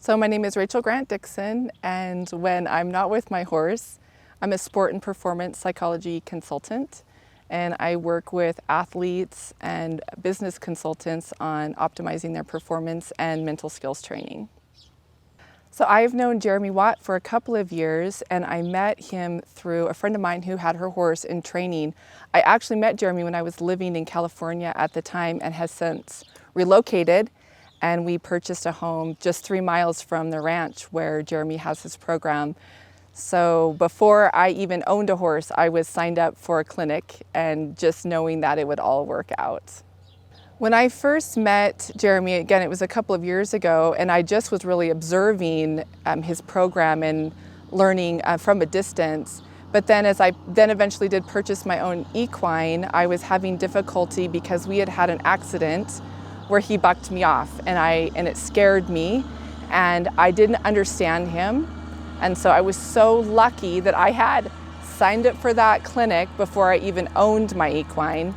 So my name is Rachel Grant-Dixon, and when I'm not with my horse, I'm a sport and performance psychology consultant, and I work with athletes and business consultants on optimizing their performance and mental skills training. So I've known Jeremy Watt for a couple of years, and I met him through a friend of mine who had her horse in training. I actually met Jeremy when I was living in California at the time and has since relocated, and we purchased a home just 3 miles from the ranch where Jeremy has his program. So before I even owned a horse, I was signed up for a clinic and just knowing that it would all work out. When I first met Jeremy, again, it was a couple of years ago, and I just was really observing his program and learning from a distance. But then as I eventually did purchase my own equine, I was having difficulty because we had an accident where he bucked me off, and it scared me, and I didn't understand him. And so I was so lucky that I had signed up for that clinic before I even owned my equine.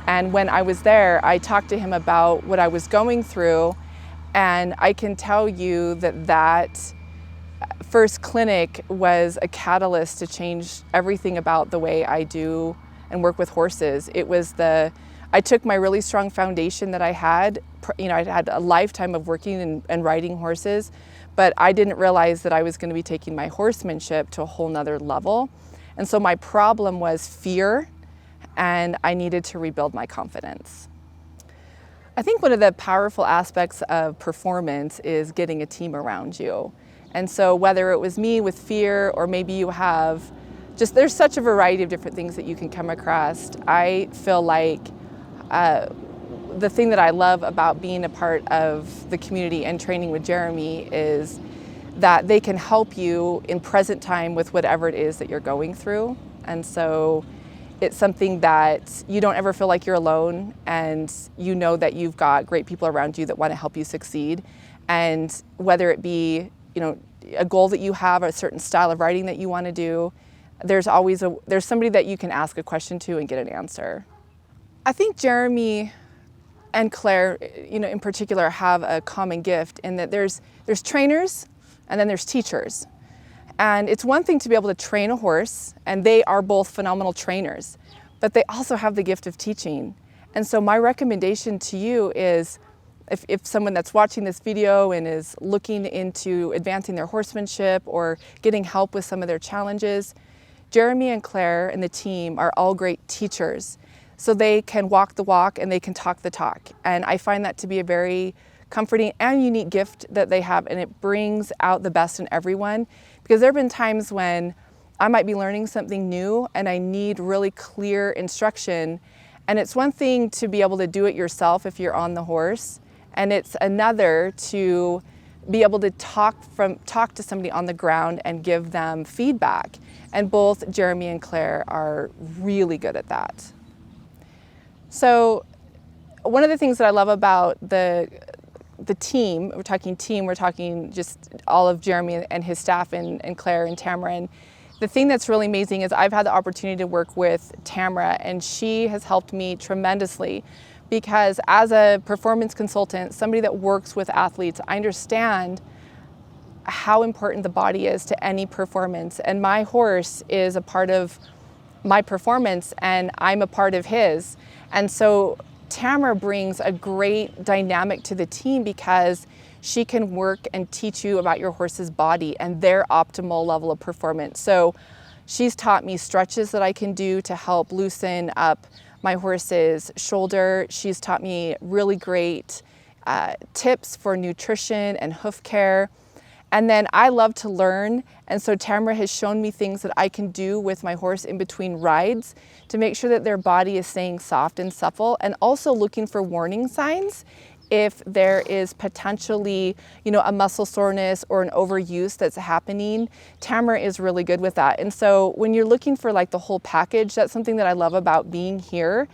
And when I was there, I talked to him about what I was going through, and I can tell you that first clinic was a catalyst to change everything about the way I do and work with horses. I took my really strong foundation that I had, I'd had a lifetime of working and riding horses, but I didn't realize that I was going to be taking my horsemanship to a whole nother level. And so my problem was fear, and I needed to rebuild my confidence. I think one of the powerful aspects of performance is getting a team around you. And so whether it was me with fear, or maybe you have there's such a variety of different things that you can come across. I feel like the thing that I love about being a part of the community and training with Jeremy is that they can help you in present time with whatever it is that you're going through. And so it's something that you don't ever feel like you're alone, and you know that you've got great people around you that want to help you succeed. And whether it be, a goal that you have, a certain style of riding that you want to do, there's somebody that you can ask a question to and get an answer. I think Jeremy and Claire, in particular, have a common gift in that there's trainers and then there's teachers. And it's one thing to be able to train a horse, and they are both phenomenal trainers, but they also have the gift of teaching. And so my recommendation to you is, if someone that's watching this video and is looking into advancing their horsemanship or getting help with some of their challenges, Jeremy and Claire and the team are all great teachers. So they can walk the walk and they can talk the talk. And I find that to be a very comforting and unique gift that they have, and it brings out the best in everyone. Because there have been times when I might be learning something new and I need really clear instruction. And it's one thing to be able to do it yourself if you're on the horse, and it's another to be able to talk to somebody on the ground and give them feedback. And both Jeremy and Claire are really good at that. So one of the things that I love about the team, we're talking just all of Jeremy and his staff and Claire and Tamara. And the thing that's really amazing is I've had the opportunity to work with Tamara, and she has helped me tremendously, because as a performance consultant, somebody that works with athletes, I understand how important the body is to any performance. And my horse is a part of my performance, and I'm a part of his. And so Tamara brings a great dynamic to the team because she can work and teach you about your horse's body and their optimal level of performance. So she's taught me stretches that I can do to help loosen up my horse's shoulder. She's taught me really great tips for nutrition and hoof care. And then I love to learn, and so Tamara has shown me things that I can do with my horse in between rides to make sure that their body is staying soft and supple, and also looking for warning signs if there is potentially, a muscle soreness or an overuse that's happening. Tamara is really good with that. And so when you're looking for the whole package, that's something that I love about being here,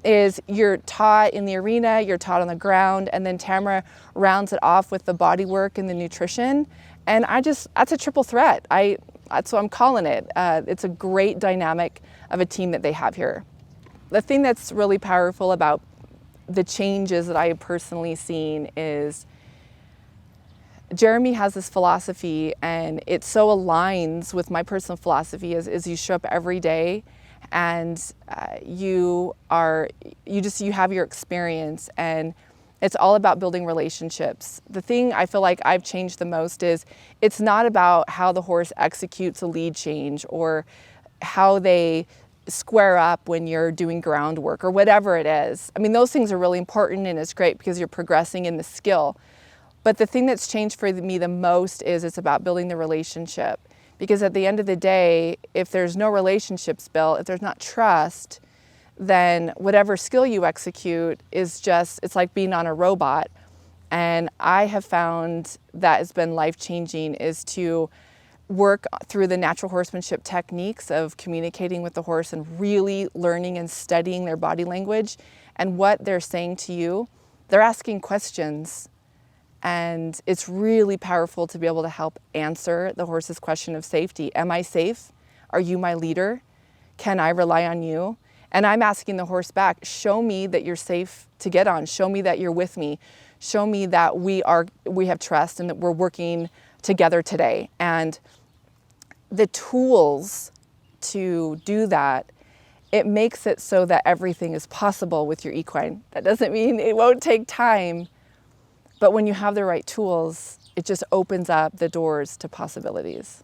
is you're taught in the arena, you're taught on the ground, and then Tamara rounds it off with the body work and the nutrition. And that's a triple threat. That's what I'm calling it. It's a great dynamic of a team that they have here. The thing that's really powerful about the changes that I have personally seen is Jeremy has this philosophy, and it so aligns with my personal philosophy is you show up every day and you have your experience, and it's all about building relationships. The thing I feel like I've changed the most is it's not about how the horse executes a lead change or how they square up when you're doing groundwork or whatever it is. I mean, those things are really important and it's great because you're progressing in the skill. But the thing that's changed for me the most is it's about building the relationship. Because at the end of the day, if there's no relationships built, if there's not trust, then whatever skill you execute is just, it's like being on a robot. And I have found that has been life-changing is to work through the natural horsemanship techniques of communicating with the horse and really learning and studying their body language and what they're saying to you. They're asking questions, and it's really powerful to be able to help answer the horse's question of safety. Am I safe? Are you my leader? Can I rely on you? And I'm asking the horse back, show me that you're safe to get on. Show me that you're with me. Show me that we have trust and that we're working together today. And the tools to do that, it makes it so that everything is possible with your equine. That doesn't mean it won't take time, but when you have the right tools, it just opens up the doors to possibilities.